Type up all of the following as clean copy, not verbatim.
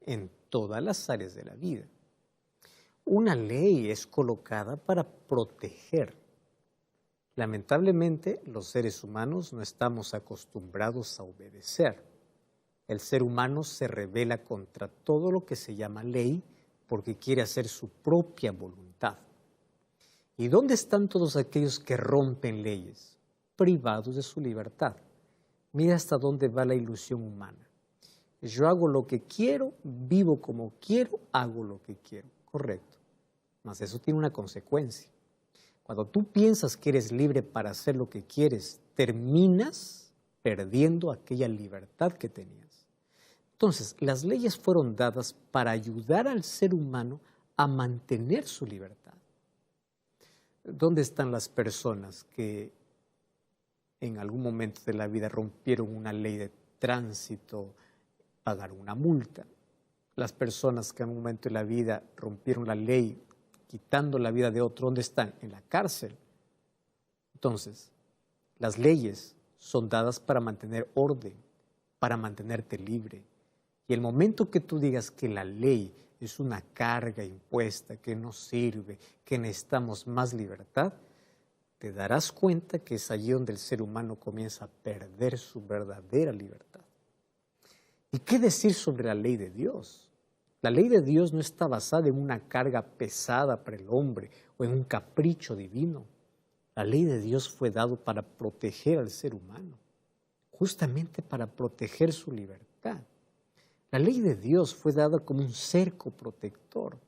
en todas las áreas de la vida. Una ley es colocada para proteger. Lamentablemente, los seres humanos no estamos acostumbrados a obedecer. El ser humano se rebela contra todo lo que se llama ley porque quiere hacer su propia voluntad. ¿Y dónde están todos aquellos que rompen leyes? Privados de su libertad. Mira hasta dónde va la ilusión humana. Yo hago lo que quiero, vivo como quiero, hago lo que quiero. Correcto. Mas eso tiene una consecuencia. Cuando tú piensas que eres libre para hacer lo que quieres, terminas perdiendo aquella libertad que tenías. Entonces, las leyes fueron dadas para ayudar al ser humano a mantener su libertad. ¿Dónde están las personas que en algún momento de la vida rompieron una ley de tránsito, pagaron una multa? Las personas que en un momento de la vida rompieron la ley, quitando la vida de otro, ¿dónde están? En la cárcel. Entonces, las leyes son dadas para mantener orden, para mantenerte libre. Y el momento que tú digas que la ley es una carga impuesta, que no sirve, que necesitamos más libertad, te darás cuenta que es allí donde el ser humano comienza a perder su verdadera libertad. ¿Y qué decir sobre la ley de Dios? La ley de Dios no está basada en una carga pesada para el hombre o en un capricho divino. La ley de Dios fue dada para proteger al ser humano, justamente para proteger su libertad. La ley de Dios fue dada como un cerco protector.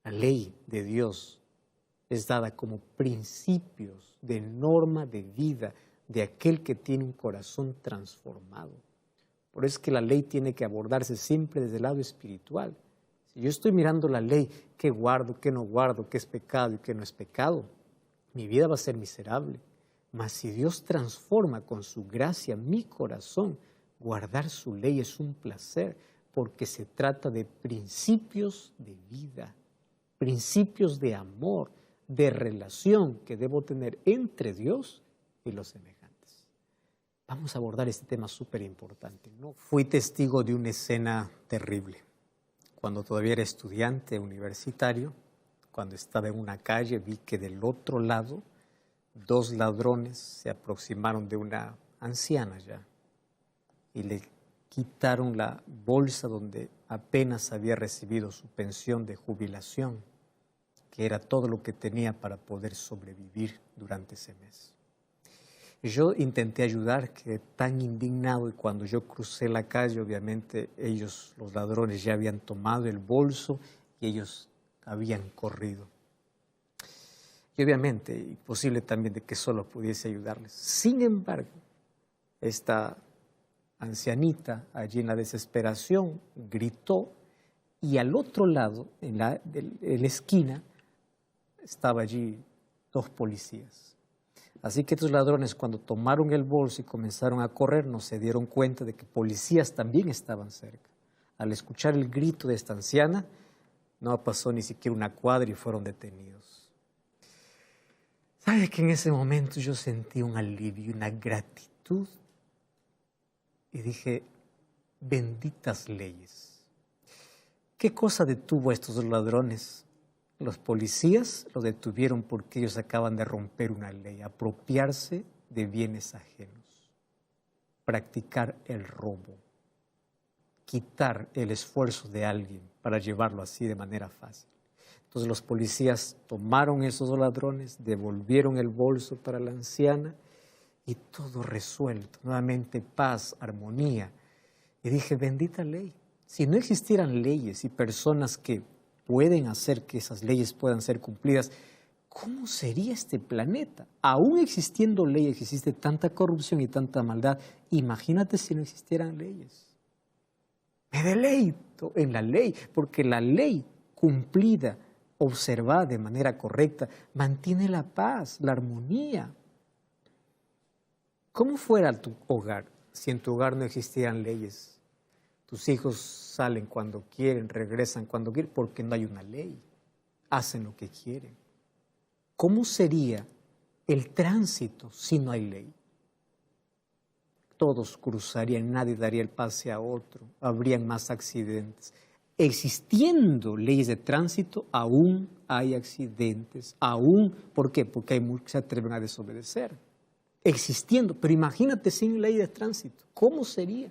La ley de Dios es dada como principios de norma de vida de aquel que tiene un corazón transformado. Por eso es que la ley tiene que abordarse siempre desde el lado espiritual. Si yo estoy mirando la ley, qué guardo, qué no guardo, qué es pecado y qué no es pecado, mi vida va a ser miserable. Mas si Dios transforma con su gracia mi corazón, guardar su ley es un placer, porque se trata de principios de vida, principios de amor, de relación que debo tener entre Dios y los semejantes. Vamos a abordar este tema súper importante, ¿no? Fui testigo de una escena terrible. Cuando todavía era estudiante universitario, cuando estaba en una calle, vi que del otro lado 2 ladrones se aproximaron de una anciana ya y le quitaron la bolsa donde apenas había recibido su pensión de jubilación, que era todo lo que tenía para poder sobrevivir durante ese mes. Yo intenté ayudar, quedé tan indignado, y cuando yo crucé la calle, obviamente ellos, los ladrones, ya habían tomado el bolso y ellos habían corrido. Y obviamente, imposible también de que solo pudiese ayudarles. Sin embargo, esta ancianita, allí en la desesperación, gritó, y al otro lado, en la esquina, estaba allí 2 policías. Así que estos ladrones, cuando tomaron el bolso y comenzaron a correr, no se dieron cuenta de que policías también estaban cerca. Al escuchar el grito de esta anciana, no pasó ni siquiera una cuadra y fueron detenidos. ¿Sabe que en ese momento yo sentí un alivio, una gratitud? Y dije, benditas leyes. ¿Qué cosa detuvo a estos ladrones? Los policías los detuvieron porque ellos acaban de romper una ley, apropiarse de bienes ajenos, practicar el robo, quitar el esfuerzo de alguien para llevarlo así de manera fácil. Entonces los policías tomaron esos 2 ladrones, devolvieron el bolso para la anciana y todo resuelto, nuevamente paz, armonía. Y dije, bendita ley. Si no existieran leyes y personas que pueden hacer que esas leyes puedan ser cumplidas, ¿cómo sería este planeta? Aún existiendo leyes, existe tanta corrupción y tanta maldad. Imagínate si no existieran leyes. Me deleito en la ley, porque la ley cumplida, observada de manera correcta, mantiene la paz, la armonía. ¿Cómo fuera tu hogar si en tu hogar no existieran leyes? Tus hijos salen cuando quieren, regresan cuando quieren, porque no hay una ley. Hacen lo que quieren. ¿Cómo sería el tránsito si no hay ley? todos cruzarían, nadie daría el pase a otro, habrían más accidentes. Existiendo leyes de tránsito, aún hay accidentes, aún, ¿por qué? Porque hay muchos que se atreven a desobedecer. Existiendo, pero imagínate sin ley de tránsito, ¿cómo sería?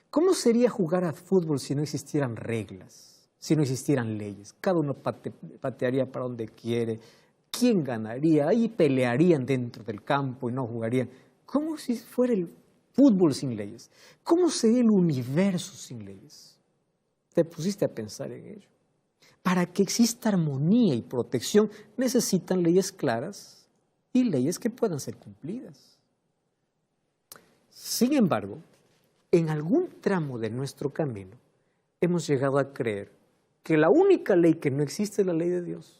¿Cómo sería jugar a fútbol si no existieran reglas, si no existieran leyes? Cada uno patearía para donde quiere. ¿Quién ganaría? Ahí pelearían dentro del campo y no jugarían. ¿Cómo si fuera el fútbol sin leyes? ¿Cómo sería el universo sin leyes? ¿Te pusiste a pensar en ello? Para que exista armonía y protección necesitan leyes claras y leyes que puedan ser cumplidas. Sin embargo, en algún tramo de nuestro camino hemos llegado a creer que la única ley que no existe es la ley de Dios.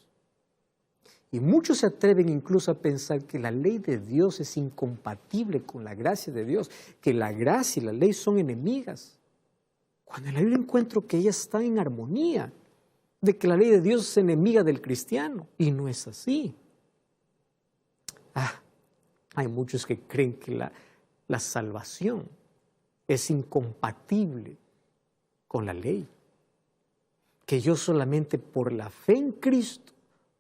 Y muchos se atreven incluso a pensar que la ley de Dios es incompatible con la gracia de Dios, que la gracia y la ley son enemigas. Cuando en la Biblia encuentro que ellas están en armonía, de que la ley de Dios es enemiga del cristiano, y no es así. Hay muchos que creen que la salvación es incompatible con la ley, que yo solamente por la fe en Cristo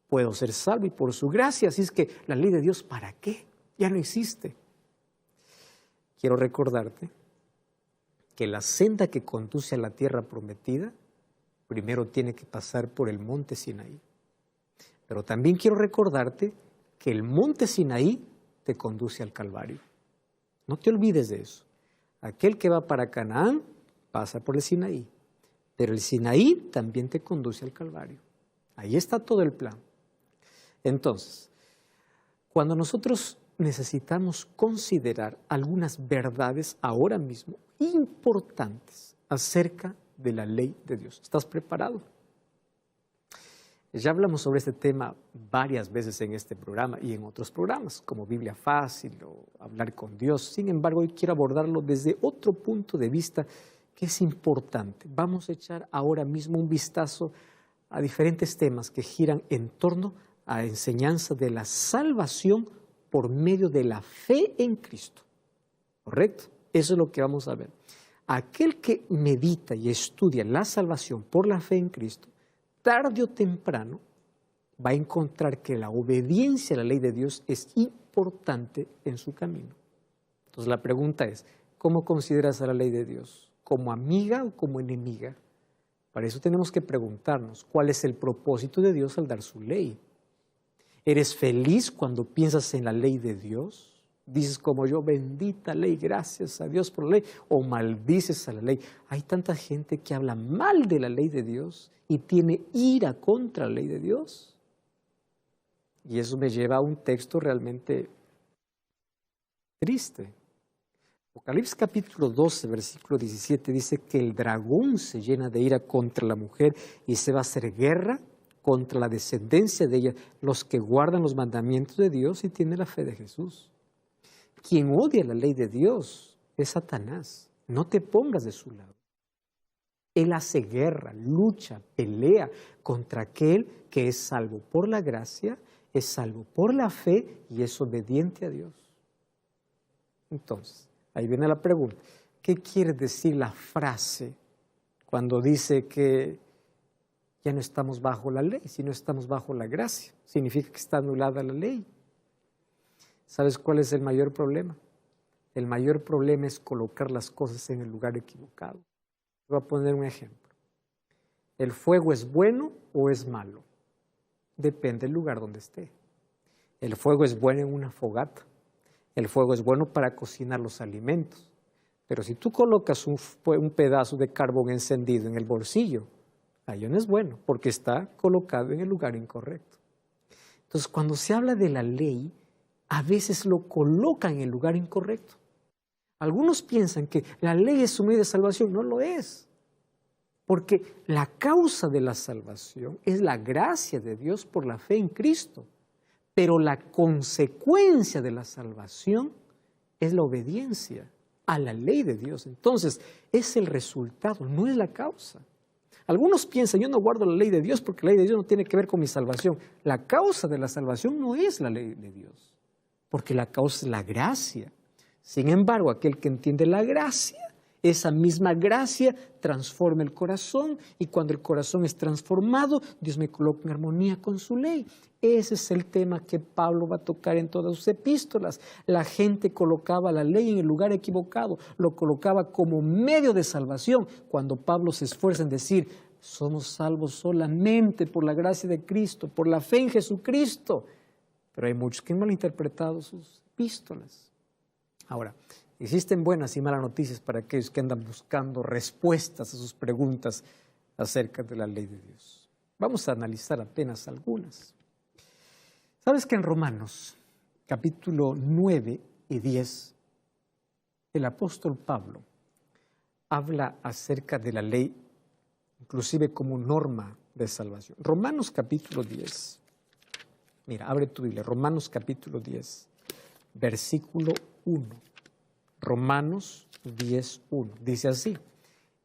puedo ser salvo y por su gracia, así es que la ley de Dios, ¿para qué? Ya no existe. Quiero recordarte que la senda que conduce a la tierra prometida primero tiene que pasar por el monte Sinaí. Pero también quiero recordarte que el monte Sinaí te conduce al Calvario. No te olvides de eso. Aquel que va para Canaán pasa por el Sinaí, pero el Sinaí también te conduce al Calvario. Ahí está todo el plan. Entonces, cuando nosotros necesitamos considerar algunas verdades ahora mismo importantes acerca de la ley de Dios, ¿estás preparado? Ya hablamos sobre este tema varias veces en este programa y en otros programas, como Biblia Fácil o Hablar con Dios. Sin embargo, hoy quiero abordarlo desde otro punto de vista que es importante. Vamos a echar ahora mismo un vistazo a diferentes temas que giran en torno a la enseñanza de la salvación por medio de la fe en Cristo. ¿Correcto? Eso es lo que vamos a ver. Aquel que medita y estudia la salvación por la fe en Cristo, tarde o temprano va a encontrar que la obediencia a la ley de Dios es importante en su camino. Entonces la pregunta es, ¿cómo consideras a la ley de Dios? ¿Como amiga o como enemiga? Para eso tenemos que preguntarnos, ¿cuál es el propósito de Dios al dar su ley? ¿Eres feliz cuando piensas en la ley de Dios? Dices como yo, bendita ley, gracias a Dios por la ley, o maldices a la ley. Hay tanta gente que habla mal de la ley de Dios y tiene ira contra la ley de Dios. Y eso me lleva a un texto realmente triste. Apocalipsis capítulo 12, versículo 17 dice que el dragón se llena de ira contra la mujer y se va a hacer guerra contra la descendencia de ella, los que guardan los mandamientos de Dios y tienen la fe de Jesús. Quien odia la ley de Dios es Satanás. No te pongas de su lado. Él hace guerra, lucha, pelea contra aquel que es salvo por la gracia, es salvo por la fe y es obediente a Dios. Entonces, ahí viene la pregunta. ¿Qué quiere decir la frase cuando dice que ya no estamos bajo la ley, sino estamos bajo la gracia? Significa que está anulada la ley. ¿Sabes cuál es el mayor problema? El mayor problema es colocar las cosas en el lugar equivocado. Voy a poner un ejemplo. ¿El fuego es bueno o es malo? Depende del lugar donde esté. El fuego es bueno en una fogata. El fuego es bueno para cocinar los alimentos. Pero si tú colocas un pedazo de carbón encendido en el bolsillo, ahí no es bueno, porque está colocado en el lugar incorrecto. Entonces, cuando se habla de la ley, a veces lo colocan en el lugar incorrecto. Algunos piensan que la ley es su medio de salvación. No lo es. Porque la causa de la salvación es la gracia de Dios por la fe en Cristo. Pero la consecuencia de la salvación es la obediencia a la ley de Dios. Entonces, es el resultado, no es la causa. Algunos piensan, yo no guardo la ley de Dios porque la ley de Dios no tiene que ver con mi salvación. La causa de la salvación no es la ley de Dios, porque la causa es la gracia. Sin embargo, aquel que entiende la gracia, esa misma gracia transforma el corazón, y cuando el corazón es transformado, Dios me coloca en armonía con su ley. Ese es el tema que Pablo va a tocar en todas sus epístolas. La gente colocaba la ley en el lugar equivocado, lo colocaba como medio de salvación, cuando Pablo se esfuerza en decir, somos salvos solamente por la gracia de Cristo, por la fe en Jesucristo. Pero hay muchos que han malinterpretado sus epístolas. Ahora, existen buenas y malas noticias para aquellos que andan buscando respuestas a sus preguntas acerca de la ley de Dios. Vamos a analizar apenas algunas. ¿Sabes que en Romanos, capítulo 9 y 10, el apóstol Pablo habla acerca de la ley, inclusive como norma de salvación? Romanos capítulo 10. Mira, abre tu Biblia, Romanos capítulo 10, versículo 1. Romanos 10:1. Dice así: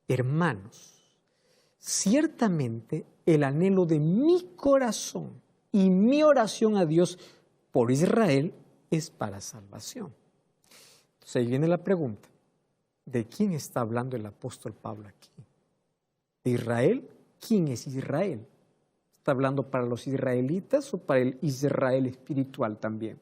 hermanos, ciertamente el anhelo de mi corazón y mi oración a Dios por Israel es para salvación. Entonces ahí viene la pregunta, ¿de quién está hablando el apóstol Pablo aquí? ¿De Israel? ¿Quién es Israel? ¿Está hablando para los israelitas o para el Israel espiritual también?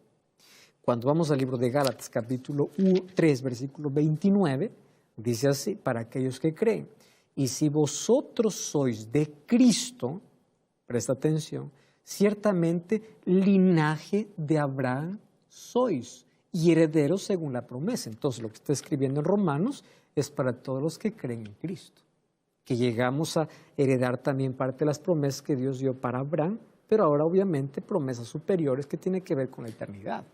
Cuando vamos al libro de Gálatas, capítulo 3, versículo 29, dice así, para aquellos que creen, y si vosotros sois de Cristo, presta atención, ciertamente linaje de Abraham sois, y herederos según la promesa. Entonces lo que está escribiendo en Romanos es para todos los que creen en Cristo, que llegamos a heredar también parte de las promesas que Dios dio para Abraham, pero ahora obviamente promesas superiores que tienen que ver con la eternidad.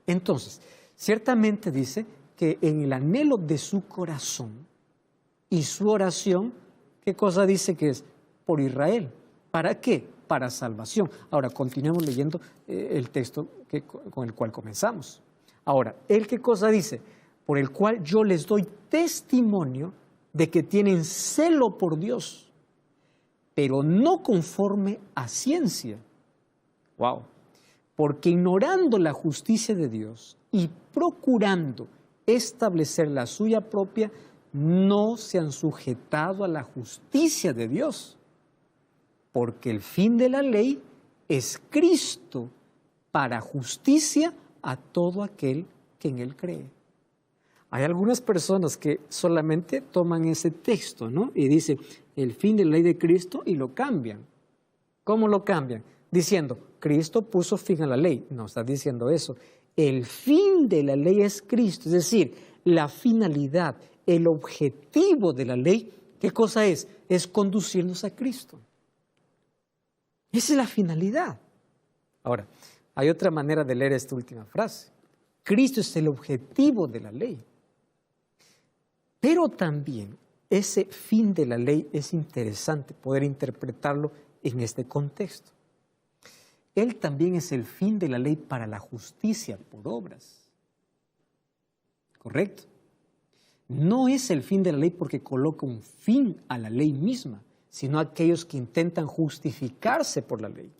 Entonces, ciertamente dice que en el anhelo de su corazón y su oración, ¿qué cosa dice que es? Por Israel. ¿Para qué? Para salvación. Ahora, continuemos leyendo el texto con el cual comenzamos. Ahora, ¿él qué cosa dice? Por el cual yo les doy testimonio de que tienen celo por Dios, pero no conforme a ciencia. ¡Wow! Porque ignorando la justicia de Dios y procurando establecer la suya propia, no se han sujetado a la justicia de Dios. Porque el fin de la ley es Cristo para justicia a todo aquel que en él cree. Hay algunas personas que solamente toman ese texto, ¿no? Y dicen, el fin de la ley de Cristo, y lo cambian. ¿Cómo lo cambian? Diciendo, Cristo puso fin a la ley. No está diciendo eso. El fin de la ley es Cristo. Es decir, la finalidad, el objetivo de la ley, ¿qué cosa es? Es conducirnos a Cristo. Esa es la finalidad. Ahora, hay otra manera de leer esta última frase. Cristo es el objetivo de la ley. Pero también ese fin de la ley es interesante poder interpretarlo en este contexto. Él también es el fin de la ley para la justicia por obras. ¿Correcto? No es el fin de la ley porque coloca un fin a la ley misma, sino aquellos que intentan justificarse por la ley.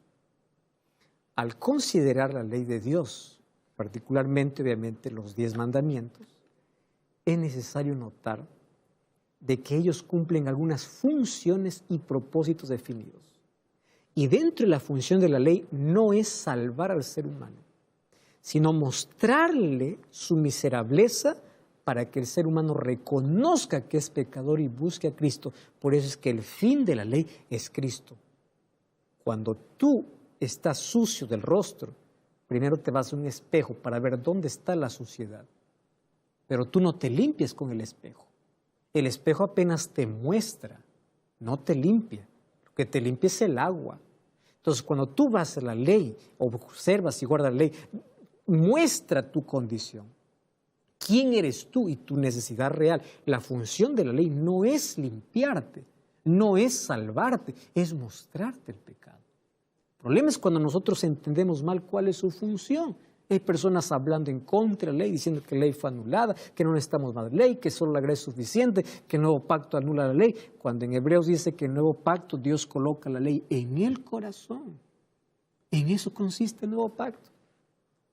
Al considerar la ley de Dios, particularmente obviamente los 10 mandamientos, es necesario notar de que ellos cumplen algunas funciones y propósitos definidos. Y dentro de la función de la ley no es salvar al ser humano, sino mostrarle su miserableza para que el ser humano reconozca que es pecador y busque a Cristo. Por eso es que el fin de la ley es Cristo. Cuando tú estás sucio del rostro, primero te vas a un espejo para ver dónde está la suciedad. Pero tú no te limpies con el espejo. El espejo apenas te muestra, no te limpia. Lo que te limpia es el agua. Entonces, cuando tú vas a la ley, observas y guardas la ley, muestra tu condición. ¿Quién eres tú y tu necesidad real? La función de la ley no es limpiarte, no es salvarte, es mostrarte el pecado. El problema es cuando nosotros entendemos mal cuál es su función. Hay personas hablando en contra de la ley, diciendo que la ley fue anulada, que no necesitamos más ley, que solo la gracia es suficiente, que el nuevo pacto anula la ley, cuando en Hebreos dice que el nuevo pacto Dios coloca la ley en el corazón. En eso consiste el nuevo pacto.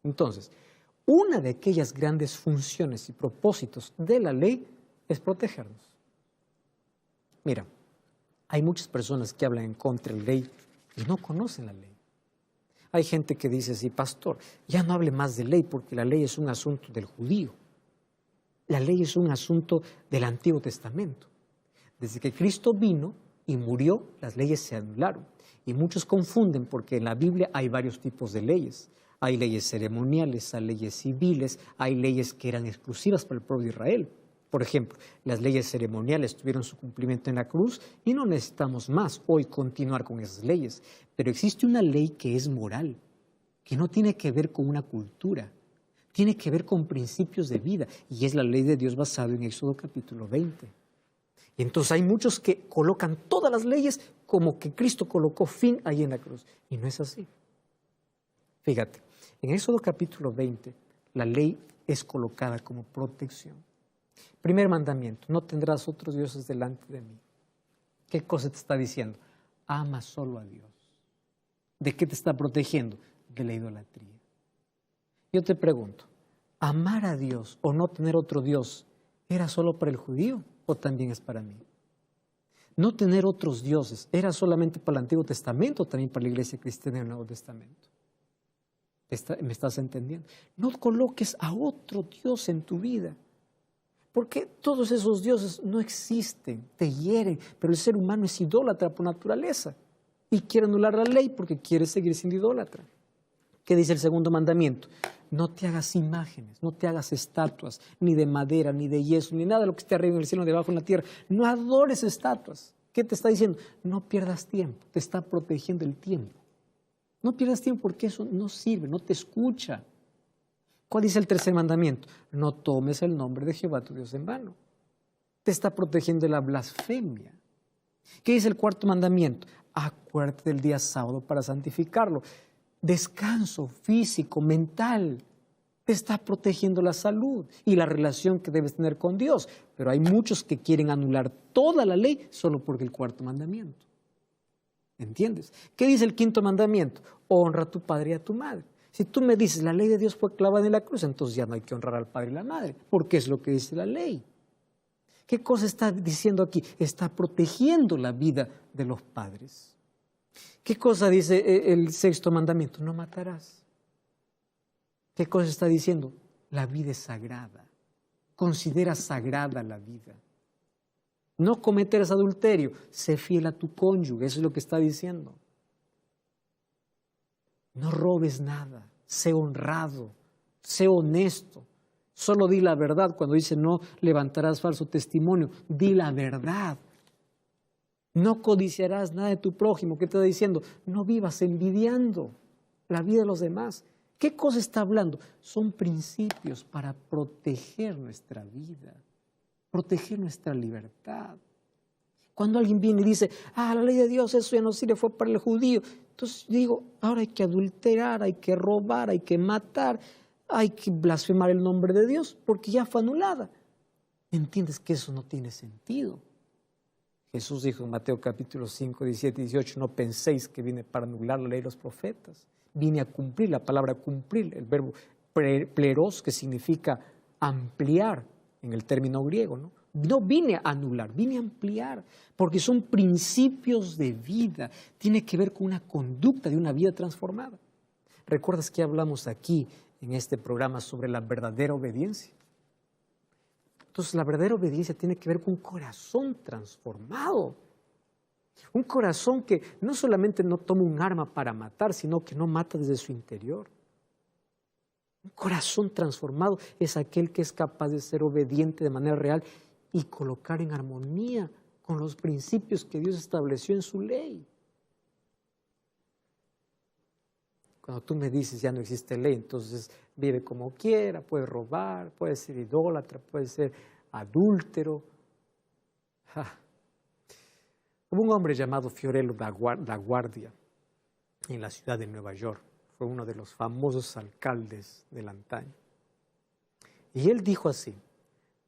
Entonces, Una de aquellas grandes funciones y propósitos de la ley es protegernos. Mira, hay muchas personas que hablan en contra de la ley y no conocen la ley. Hay gente que dice así, pastor, ya no hable más de ley porque la ley es un asunto del judío. La ley es un asunto del Antiguo Testamento. Desde que Cristo vino y murió, las leyes se anularon. Y muchos confunden porque en la Biblia hay varios tipos de leyes. Hay leyes ceremoniales, hay leyes civiles, hay leyes que eran exclusivas para el pueblo de Israel. Por ejemplo, las leyes ceremoniales tuvieron su cumplimiento en la cruz y no necesitamos más hoy continuar con esas leyes. Pero existe una ley que es moral, que no tiene que ver con una cultura, tiene que ver con principios de vida y es la ley de Dios basada en Éxodo capítulo 20. Y entonces hay muchos que colocan todas las leyes como que Cristo colocó fin ahí en la cruz y no es así. Fíjate, en Éxodo capítulo 20 la ley es colocada como protección. Primer mandamiento, no tendrás otros dioses delante de mí. ¿Qué cosa te está diciendo? Ama solo a Dios. ¿De qué te está protegiendo? De la idolatría. Yo te pregunto, ¿amar a Dios o no tener otro Dios era solo para el judío o también es para mí? No tener otros dioses era solamente para el Antiguo Testamento o también para la iglesia cristiana en el Nuevo Testamento. ¿Me estás entendiendo? No coloques a otro Dios en tu vida. Porque todos esos dioses no existen, te hieren, pero el ser humano es idólatra por naturaleza y quiere anular la ley porque quiere seguir siendo idólatra. ¿Qué dice el segundo mandamiento? No te hagas imágenes, no te hagas estatuas, ni de madera, ni de yeso, ni nada de lo que esté arriba en el cielo, debajo en la tierra. No adores estatuas. ¿Qué te está diciendo? No pierdas tiempo, te está protegiendo el tiempo. No pierdas tiempo porque eso no sirve, no te escucha. ¿Cuál dice el tercer mandamiento? No tomes el nombre de Jehová tu Dios en vano. Te está protegiendo de la blasfemia. ¿Qué dice el cuarto mandamiento? Acuérdate del día sábado para santificarlo. Descanso físico, mental. Te está protegiendo la salud y la relación que debes tener con Dios. Pero hay muchos que quieren anular toda la ley solo porque el cuarto mandamiento. ¿Entiendes? ¿Qué dice el quinto mandamiento? Honra a tu padre y a tu madre. Si tú me dices, la ley de Dios fue clavada en la cruz, entonces ya no hay que honrar al padre y la madre, porque es lo que dice la ley. ¿Qué cosa está diciendo aquí? Está protegiendo la vida de los padres. ¿Qué cosa dice el sexto mandamiento? No matarás. ¿Qué cosa está diciendo? La vida es sagrada. Considera sagrada la vida. No cometerás adulterio. Sé fiel a tu cónyuge. Eso es lo que está diciendo. No robes nada, sé honrado, sé honesto. Solo di la verdad. Cuando dice no levantarás falso testimonio, di la verdad. No codiciarás nada de tu prójimo. ¿Qué te está diciendo? No vivas envidiando la vida de los demás. ¿Qué cosa está hablando? Son principios para proteger nuestra vida, proteger nuestra libertad. Cuando alguien viene y dice, la ley de Dios, eso ya no sirve, fue para el judío. Entonces digo, ahora hay que adulterar, hay que robar, hay que matar, hay que blasfemar el nombre de Dios, porque ya fue anulada. ¿Entiendes que eso no tiene sentido? Jesús dijo en Mateo capítulo 5, 17 y 18, no penséis que vine para anular la ley de los profetas. Vine a cumplir, la palabra cumplir, el verbo pleros, que significa ampliar en el término griego, ¿no? No vine a anular, vine a ampliar, porque son principios de vida, tiene que ver con una conducta de una vida transformada. ¿Recuerdas que hablamos aquí en este programa sobre la verdadera obediencia? Entonces la verdadera obediencia tiene que ver con un corazón transformado, un corazón que no solamente no toma un arma para matar, sino que no mata desde su interior. Un corazón transformado es aquel que es capaz de ser obediente de manera real y colocar en armonía con los principios que Dios estableció en su ley. Cuando tú me dices ya no existe ley, entonces vive como quiera, puede robar, puede ser idólatra, puede ser adúltero. Hubo un hombre llamado Fiorello da Guardia en la ciudad de Nueva York. Fue uno de los famosos alcaldes del antaño. Y él dijo así: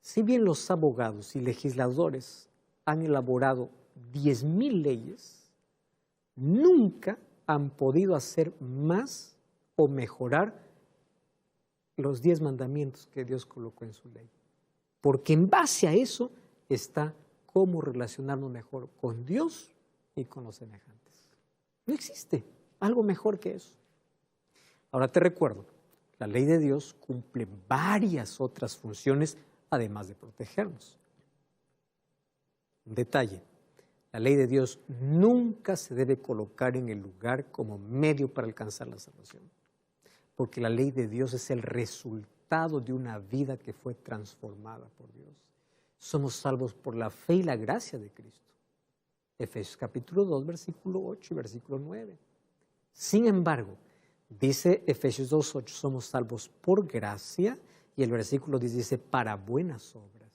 si bien los abogados y legisladores han elaborado 10,000 leyes, nunca han podido hacer más o mejorar los 10 mandamientos que Dios colocó en su ley. Porque en base a eso está cómo relacionarnos mejor con Dios y con los semejantes. No existe algo mejor que eso. Ahora te recuerdo, la ley de Dios cumple varias otras funciones además de protegernos. Un detalle, la ley de Dios nunca se debe colocar en el lugar como medio para alcanzar la salvación, porque la ley de Dios es el resultado de una vida que fue transformada por Dios. Somos salvos por la fe y la gracia de Cristo. Efesios capítulo 2, versículo 8 y versículo 9. Sin embargo, dice Efesios 2:8, somos salvos por gracia, y el versículo 10 dice, para buenas obras.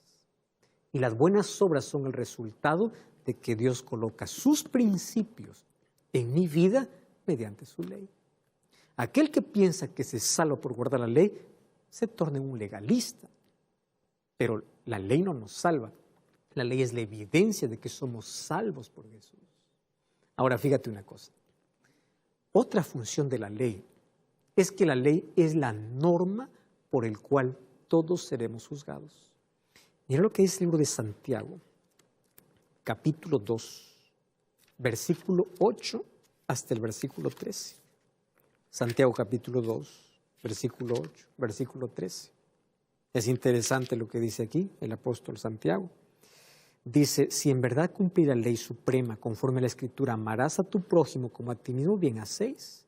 Y las buenas obras son el resultado de que Dios coloca sus principios en mi vida mediante su ley. Aquel que piensa que se salva por guardar la ley, se torna un legalista. Pero la ley no nos salva. La ley es la evidencia de que somos salvos por Jesús. Ahora fíjate una cosa. Otra función de la ley es que la ley es la norma por el cual todos seremos juzgados. Mira lo que dice el libro de Santiago, capítulo 2, versículo 8 hasta el versículo 13. Santiago capítulo 2, versículo 8, versículo 13. Es interesante lo que dice aquí el apóstol Santiago. Dice, si en verdad cumplir la ley suprema conforme a la Escritura, amarás a tu prójimo como a ti mismo, bien hacéis.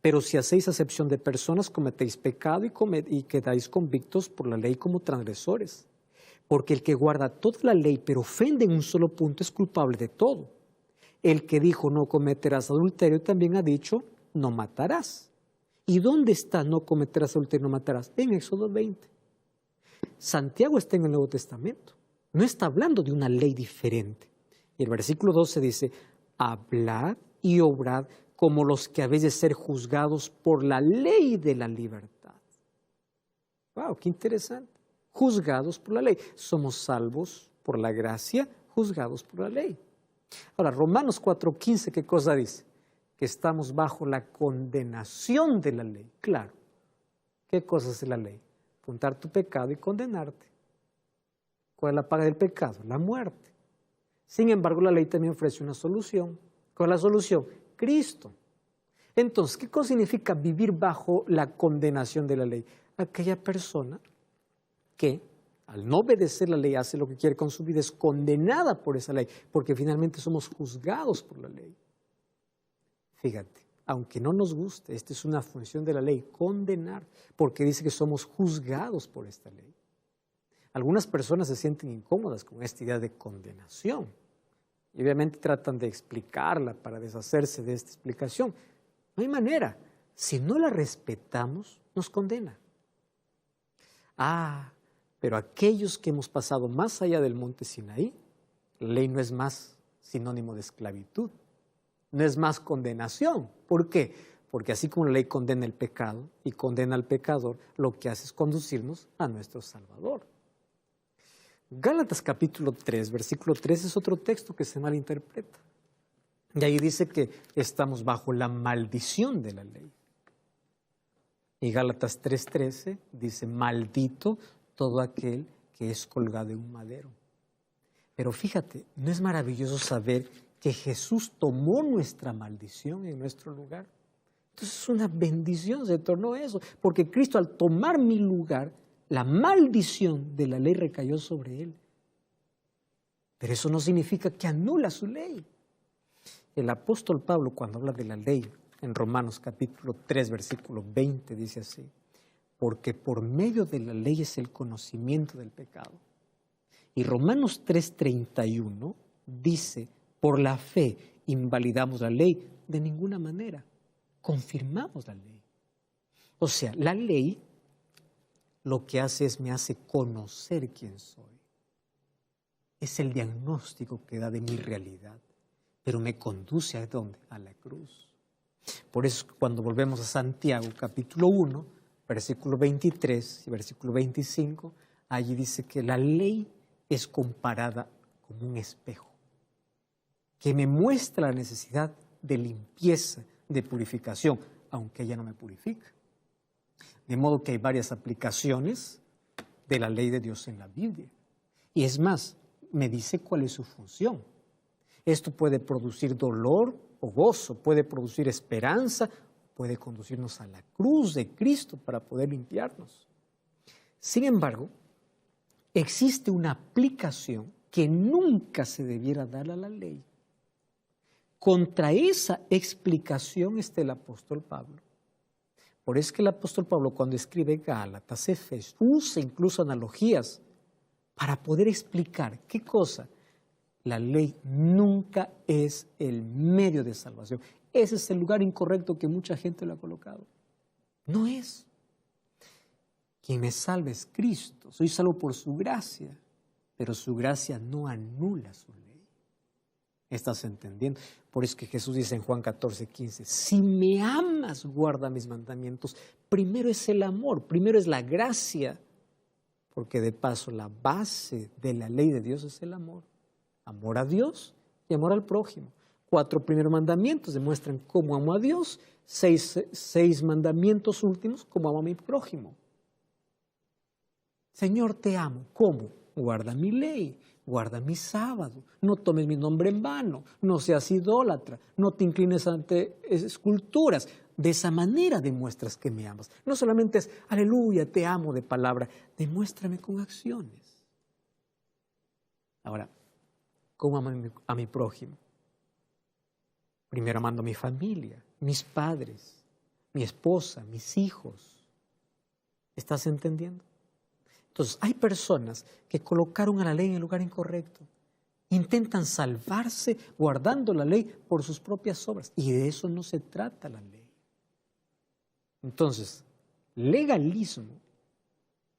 Pero si hacéis acepción de personas, cometéis pecado y quedáis convictos por la ley como transgresores. Porque el que guarda toda la ley pero ofende en un solo punto es culpable de todo. El que dijo no cometerás adulterio también ha dicho no matarás. ¿Y dónde está no cometerás adulterio, no matarás? En Éxodo 20. Santiago está en el Nuevo Testamento. No está hablando de una ley diferente. Y el versículo 12 dice, hablad y obrad como los que habéis de ser juzgados por la ley de la libertad. ¡Wow! ¡Qué interesante! Juzgados por la ley. Somos salvos por la gracia, juzgados por la ley. Ahora, Romanos 4:15, ¿qué cosa dice? Que estamos bajo la condenación de la ley. Claro. ¿Qué cosa es la ley? Apuntar tu pecado y condenarte. ¿Cuál es la paga del pecado? La muerte. Sin embargo, la ley también ofrece una solución. ¿Cuál es la solución? Cristo. Entonces, ¿qué cosa significa vivir bajo la condenación de la ley? Aquella persona que al no obedecer la ley hace lo que quiere con su vida, es condenada por esa ley, porque finalmente somos juzgados por la ley. Fíjate, aunque no nos guste, esta es una función de la ley, condenar, porque dice que somos juzgados por esta ley. Algunas personas se sienten incómodas con esta idea de condenación y obviamente tratan de explicarla para deshacerse de esta explicación. No hay manera. Si no la respetamos, nos condena. Pero aquellos que hemos pasado más allá del monte Sinaí, la ley no es más sinónimo de esclavitud, no es más condenación. ¿Por qué? Porque así como la ley condena el pecado y condena al pecador, lo que hace es conducirnos a nuestro Salvador. Gálatas capítulo 3, versículo 3 es otro texto que se malinterpreta. Y ahí dice que estamos bajo la maldición de la ley. Y Gálatas 3:13 dice, maldito todo aquel que es colgado en un madero. Pero fíjate, ¿no es maravilloso saber que Jesús tomó nuestra maldición en nuestro lugar? Entonces es una bendición, se tornó eso, porque Cristo al tomar mi lugar, la maldición de la ley recayó sobre él. Pero eso no significa que anula su ley. El apóstol Pablo, cuando habla de la ley, en Romanos capítulo 3, versículo 20, dice así, porque por medio de la ley es el conocimiento del pecado. Y Romanos 3:31 dice, por la fe invalidamos la ley de ninguna manera, confirmamos la ley. O sea, la ley lo que hace es me hace conocer quién soy. Es el diagnóstico que da de mi realidad, pero me conduce ¿a dónde? A la cruz. Por eso cuando volvemos a Santiago capítulo 1, versículo 23 y versículo 25, allí dice que la ley es comparada como un espejo, que me muestra la necesidad de limpieza, de purificación, aunque ella no me purifica. De modo que hay varias aplicaciones de la ley de Dios en la Biblia. Y es más, me dice cuál es su función. Esto puede producir dolor o gozo, puede producir esperanza, puede conducirnos a la cruz de Cristo para poder limpiarnos. Sin embargo, existe una aplicación que nunca se debiera dar a la ley. Contra esa explicación está el apóstol Pablo. Por eso es que el apóstol Pablo, cuando escribe Gálatas, Efesios, usa incluso analogías para poder explicar qué cosa. La ley nunca es el medio de salvación. Ese es el lugar incorrecto que mucha gente lo ha colocado. No es. Quien me salva es Cristo. Soy salvo por su gracia, pero su gracia no anula su ley. ¿Estás entendiendo? Por eso que Jesús dice en Juan 14:15, si me amas, guarda mis mandamientos. Primero es el amor, primero es la gracia, porque de paso la base de la ley de Dios es el amor. Amor a Dios y amor al prójimo. 4 primeros mandamientos demuestran cómo amo a Dios. 6 mandamientos últimos, cómo amo a mi prójimo. Señor, te amo. ¿Cómo? Guarda mi ley, guarda mi sábado, no tomes mi nombre en vano, no seas idólatra, no te inclines ante esculturas. De esa manera demuestras que me amas. No solamente es, aleluya, te amo de palabra, demuéstrame con acciones. Ahora, ¿cómo amo a mi prójimo? Primero amando a mi familia, mis padres, mi esposa, mis hijos. ¿Estás entendiendo? Entonces, hay personas que colocaron a la ley en el lugar incorrecto. Intentan salvarse guardando la ley por sus propias obras. Y de eso no se trata la ley. Entonces, legalismo,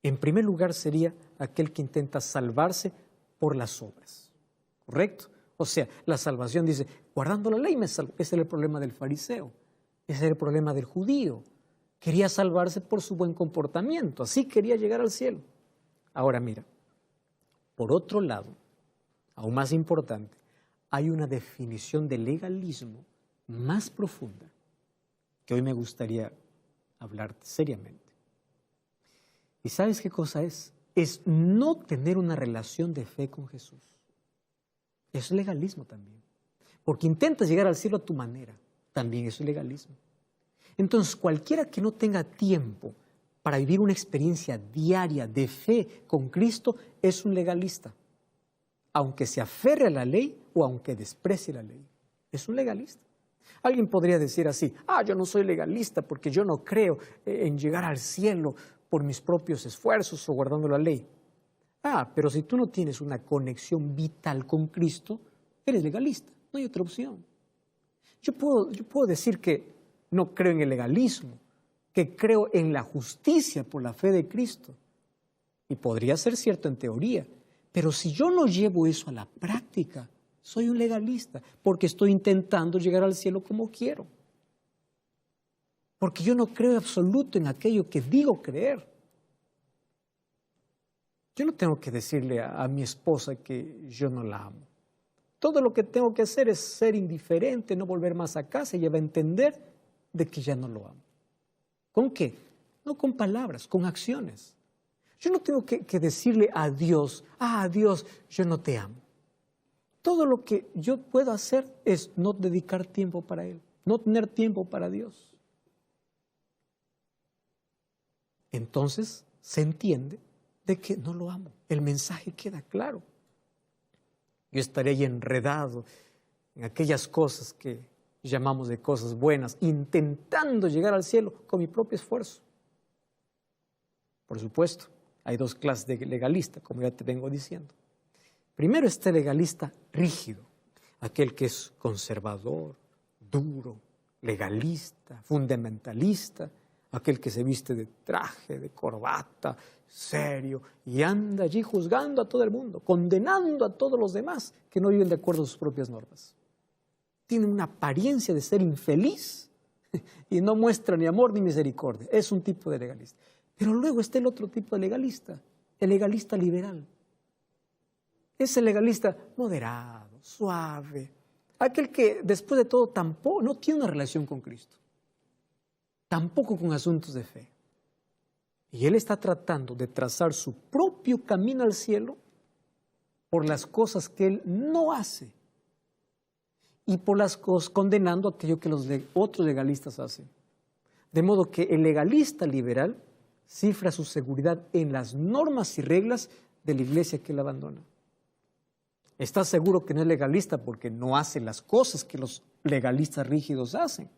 en primer lugar, sería aquel que intenta salvarse por las obras. ¿Correcto? O sea, la salvación dice, guardando la ley me salvo. Ese era el problema del fariseo. Ese era el problema del judío. Quería salvarse por su buen comportamiento. Así quería llegar al cielo. Ahora mira, por otro lado, aún más importante, hay una definición de legalismo más profunda que hoy me gustaría hablar seriamente. ¿Y sabes qué cosa es? Es no tener una relación de fe con Jesús. Eso es legalismo también. Porque intentas llegar al cielo a tu manera. También eso es legalismo. Entonces, cualquiera que no tenga tiempo para vivir una experiencia diaria de fe con Cristo es un legalista. Aunque se aferre a la ley o aunque desprecie la ley. Es un legalista. Alguien podría decir así, yo no soy legalista porque yo no creo en llegar al cielo por mis propios esfuerzos o guardando la ley. Pero si tú no tienes una conexión vital con Cristo, eres legalista, no hay otra opción. Yo puedo decir que no creo en el legalismo, que creo en la justicia por la fe de Cristo. Y podría ser cierto en teoría, pero si yo no llevo eso a la práctica, soy un legalista, porque estoy intentando llegar al cielo como quiero. Porque yo no creo en absoluto en aquello que digo creer. Yo no tengo que decirle a mi esposa que yo no la amo. Todo lo que tengo que hacer es ser indiferente, no volver más a casa y ella va a entender de que ya no lo amo. ¿Con qué? No con palabras, con acciones. Yo no tengo que decirle a Dios, Dios, yo no te amo. Todo lo que yo puedo hacer es no dedicar tiempo para Él, no tener tiempo para Dios. Entonces se entiende de que no lo amo. El mensaje queda claro. Yo estaré ahí enredado en aquellas cosas que llamamos de cosas buenas, intentando llegar al cielo con mi propio esfuerzo. Por supuesto, hay 2 clases de legalista, como ya te vengo diciendo. Primero está el legalista rígido, aquel que es conservador, duro, legalista, fundamentalista, aquel que se viste de traje, de corbata, serio, y anda allí juzgando a todo el mundo, condenando a todos los demás que no viven de acuerdo a sus propias normas. Tiene una apariencia de ser infeliz y no muestra ni amor ni misericordia. Es un tipo de legalista. Pero luego está el otro tipo de legalista, el legalista liberal. Es el legalista moderado, suave, aquel que después de todo tampoco no tiene una relación con Cristo, tampoco con asuntos de fe. Y él está tratando de trazar su propio camino al cielo por las cosas que él no hace y por las cosas condenando aquello que los otros legalistas hacen. De modo que el legalista liberal cifra su seguridad en las normas y reglas de la iglesia que él abandona. Está seguro que no es legalista porque no hace las cosas que los legalistas rígidos hacen.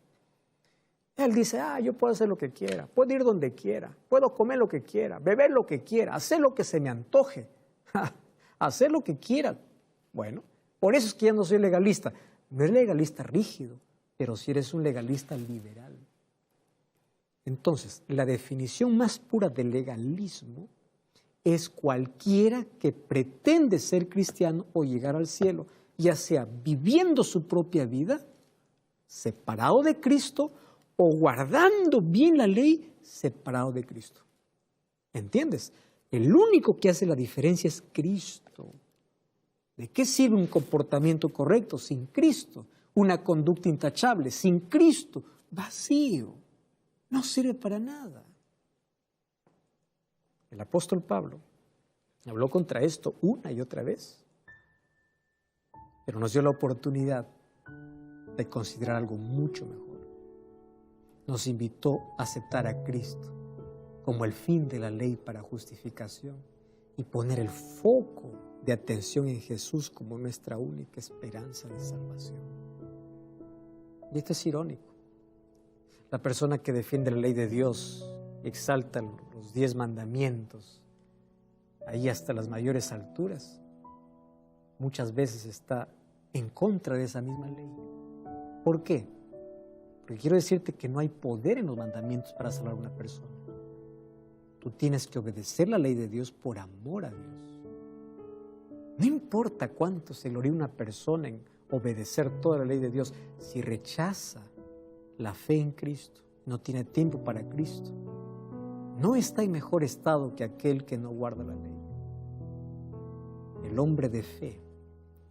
Él dice, yo puedo hacer lo que quiera, puedo ir donde quiera, puedo comer lo que quiera, beber lo que quiera, hacer lo que se me antoje, hacer lo que quiera. Bueno, por eso es que ya no soy legalista. No eres legalista rígido, pero sí eres un legalista liberal. Entonces, la definición más pura de legalismo es cualquiera que pretende ser cristiano o llegar al cielo, ya sea viviendo su propia vida, separado de Cristo, o guardando bien la ley, separado de Cristo. ¿Entiendes? El único que hace la diferencia es Cristo. ¿De qué sirve un comportamiento correcto sin Cristo? Una conducta intachable sin Cristo, vacío. No sirve para nada. El apóstol Pablo habló contra esto una y otra vez, pero nos dio la oportunidad de considerar algo mucho mejor. Nos invitó a aceptar a Cristo como el fin de la ley para justificación y poner el foco de atención en Jesús como nuestra única esperanza de salvación. Y esto es irónico. La persona que defiende la ley de Dios, exalta los 10 mandamientos, ahí hasta las mayores alturas, muchas veces está en contra de esa misma ley. ¿Por qué? Porque quiero decirte que no hay poder en los mandamientos para salvar a una persona. Tú tienes que obedecer la ley de Dios por amor a Dios. No importa cuánto se gloríe una persona en obedecer toda la ley de Dios, si rechaza la fe en Cristo, no tiene tiempo para Cristo, no está en mejor estado que aquel que no guarda la ley. El hombre de fe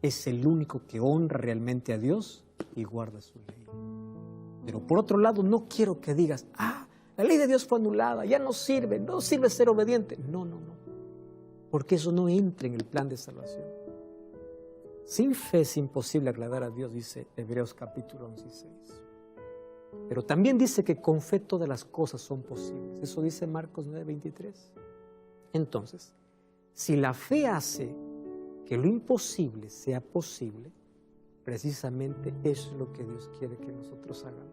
es el único que honra realmente a Dios y guarda su ley. Pero por otro lado, no quiero que digas, la ley de Dios fue anulada, ya no sirve ser obediente. No. Porque eso no entra en el plan de salvación. Sin fe es imposible agradar a Dios, dice Hebreos capítulo 11 y 6. Pero también dice que con fe todas las cosas son posibles. Eso dice Marcos 9:23. Entonces, si la fe hace que lo imposible sea posible, precisamente eso es lo que Dios quiere que nosotros hagamos.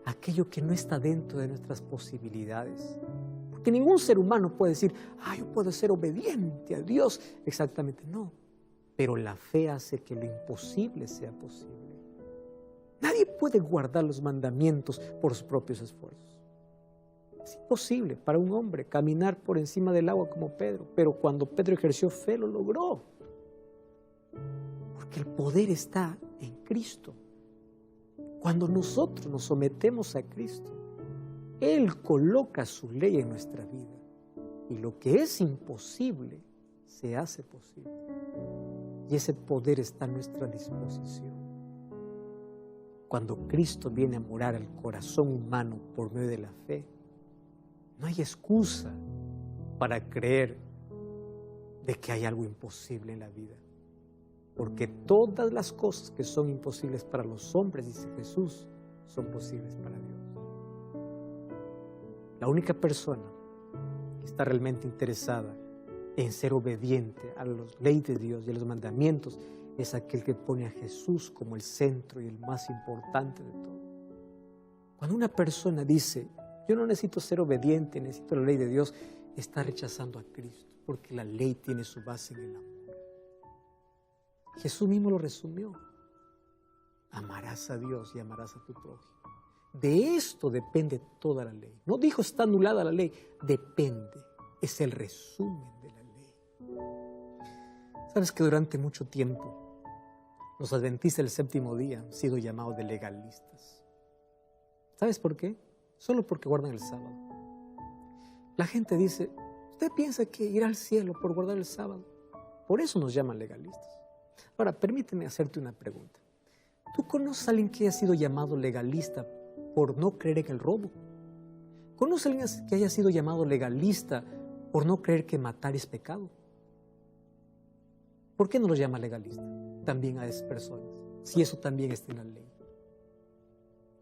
Aquello que no está dentro de nuestras posibilidades. Porque ningún ser humano puede decir, yo puedo ser obediente a Dios. Exactamente, no. Pero la fe hace que lo imposible sea posible. Nadie puede guardar los mandamientos por sus propios esfuerzos. Es imposible para un hombre caminar por encima del agua como Pedro. Pero cuando Pedro ejerció fe, lo logró. Porque el poder está en Cristo. Cuando nosotros nos sometemos a Cristo, Él coloca su ley en nuestra vida. Y lo que es imposible, se hace posible. Y ese poder está a nuestra disposición. Cuando Cristo viene a morar al corazón humano por medio de la fe, no hay excusa para creer de que hay algo imposible en la vida. Porque todas las cosas que son imposibles para los hombres, dice Jesús, son posibles para Dios. La única persona que está realmente interesada en ser obediente a la ley de Dios y a los mandamientos es aquel que pone a Jesús como el centro y el más importante de todo. Cuando una persona dice, yo no necesito ser obediente, necesito la ley de Dios, está rechazando a Cristo, porque la ley tiene su base en el amor. Jesús mismo lo resumió. Amarás a Dios y amarás a tu prójimo. De esto depende toda la ley. No dijo está anulada la ley, depende. Es el resumen de la ley. Sabes que durante mucho tiempo los adventistas del séptimo día han sido llamados de legalistas. ¿Sabes por qué? Solo porque guardan el sábado. La gente dice, ¿usted piensa que irá al cielo por guardar el sábado? Por eso nos llaman legalistas. Ahora, permíteme hacerte una pregunta. ¿Tú conoces a alguien que haya sido llamado legalista por no creer en el robo? ¿Conoce a alguien que haya sido llamado legalista por no creer que matar es pecado? ¿Por qué no los llama legalista también a esas personas? Si eso también está en la ley.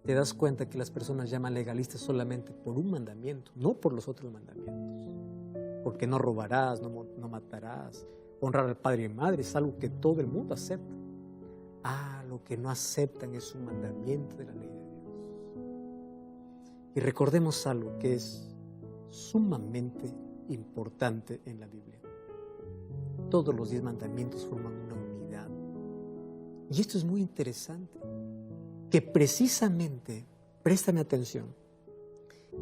Te das cuenta que las personas llaman legalistas solamente por un mandamiento, no por los otros mandamientos. Porque no robarás, no matarás, honrar al padre y madre es algo que todo el mundo acepta. Lo que no aceptan es un mandamiento de la ley de Dios. Y recordemos algo que es sumamente importante en la Biblia. Todos los 10 mandamientos forman una unidad. Y esto es muy interesante, que precisamente, préstame atención,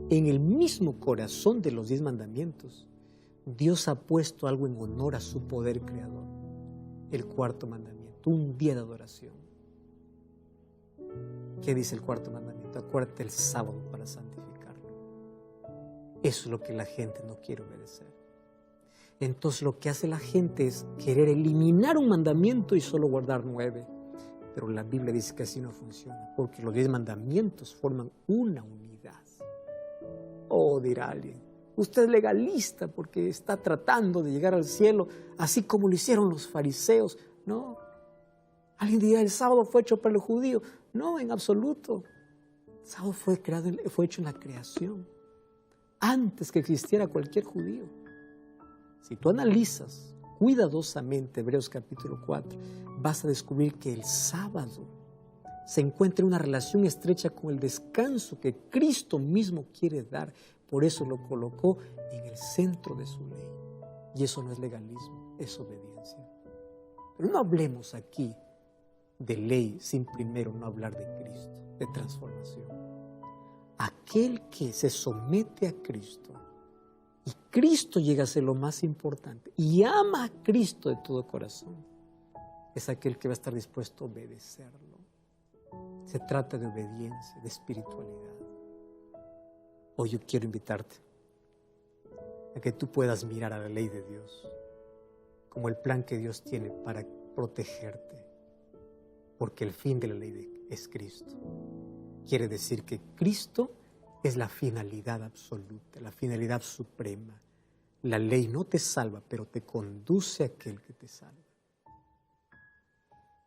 en el mismo corazón de los 10 mandamientos, Dios ha puesto algo en honor a su poder creador. El cuarto mandamiento, un día de adoración. ¿Qué dice el cuarto mandamiento? Acuérdate el sábado para santificarlo. Eso es lo que la gente no quiere obedecer. Entonces lo que hace la gente es querer eliminar un mandamiento y solo guardar 9. Pero la Biblia dice que así no funciona, porque los 10 mandamientos forman una unidad. Dirá alguien, usted es legalista porque está tratando de llegar al cielo, así como lo hicieron los fariseos. No. Alguien dirá, el sábado fue hecho para el judío. No, en absoluto. El sábado fue hecho en la creación, antes que existiera cualquier judío. Si tú analizas cuidadosamente Hebreos capítulo 4, vas a descubrir que el sábado se encuentra en una relación estrecha con el descanso que Cristo mismo quiere dar. Por eso lo colocó en el centro de su ley. Y eso no es legalismo, es obediencia. Pero no hablemos aquí de ley sin primero no hablar de Cristo, de transformación. Aquel que se somete a Cristo y Cristo llega a ser lo más importante y ama a Cristo de todo corazón, es aquel que va a estar dispuesto a obedecerlo. Se trata de obediencia, de espiritualidad. Hoy yo quiero invitarte a que tú puedas mirar a la ley de Dios como el plan que Dios tiene para protegerte, porque el fin de la ley es Cristo. Quiere decir que Cristo es la finalidad absoluta, la finalidad suprema. La ley no te salva, pero te conduce a aquel que te salva.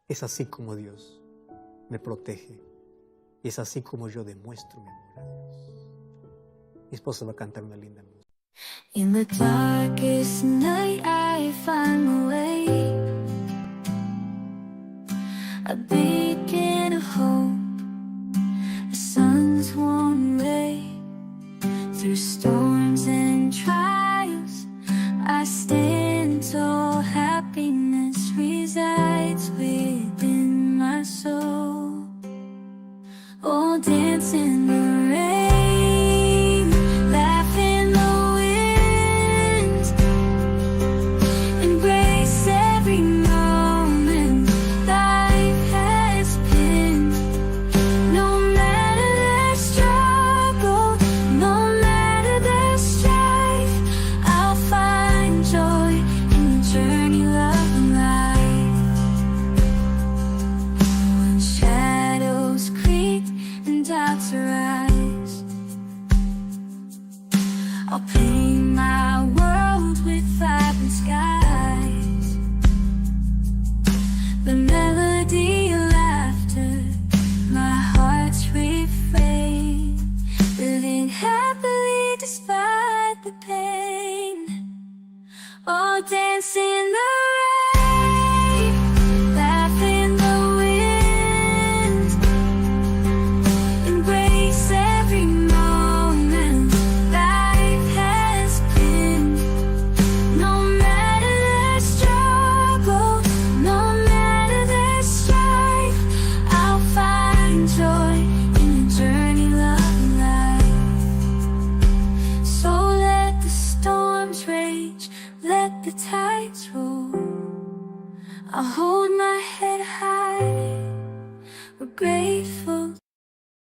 Es así como Dios me protege y es así como yo demuestro mi amor a Dios. Mi esposa va a cantar una linda música. In the darkest night I find my way, a beacon of hope, the sun's warm ray. Through storms and trials I stand tall, happiness resides within my soul. Oh, dance in the rain, laugh in the wind, embrace every moment life has been. No matter the struggle, no matter the strife, I'll find joy in the journey, love and life. When shadows creep and doubts arise, I'll paint my world with vibrant skies. The melody of laughter, my heart's refrain, living happily despite the pain. Oh, dance in the rain, laugh in the wind, embrace every moment life has been. No matter the struggle, no matter the strife, I'll find joy in the journey, love and life. So let the storms rage, let the tides roll, I'll hold my head high with grace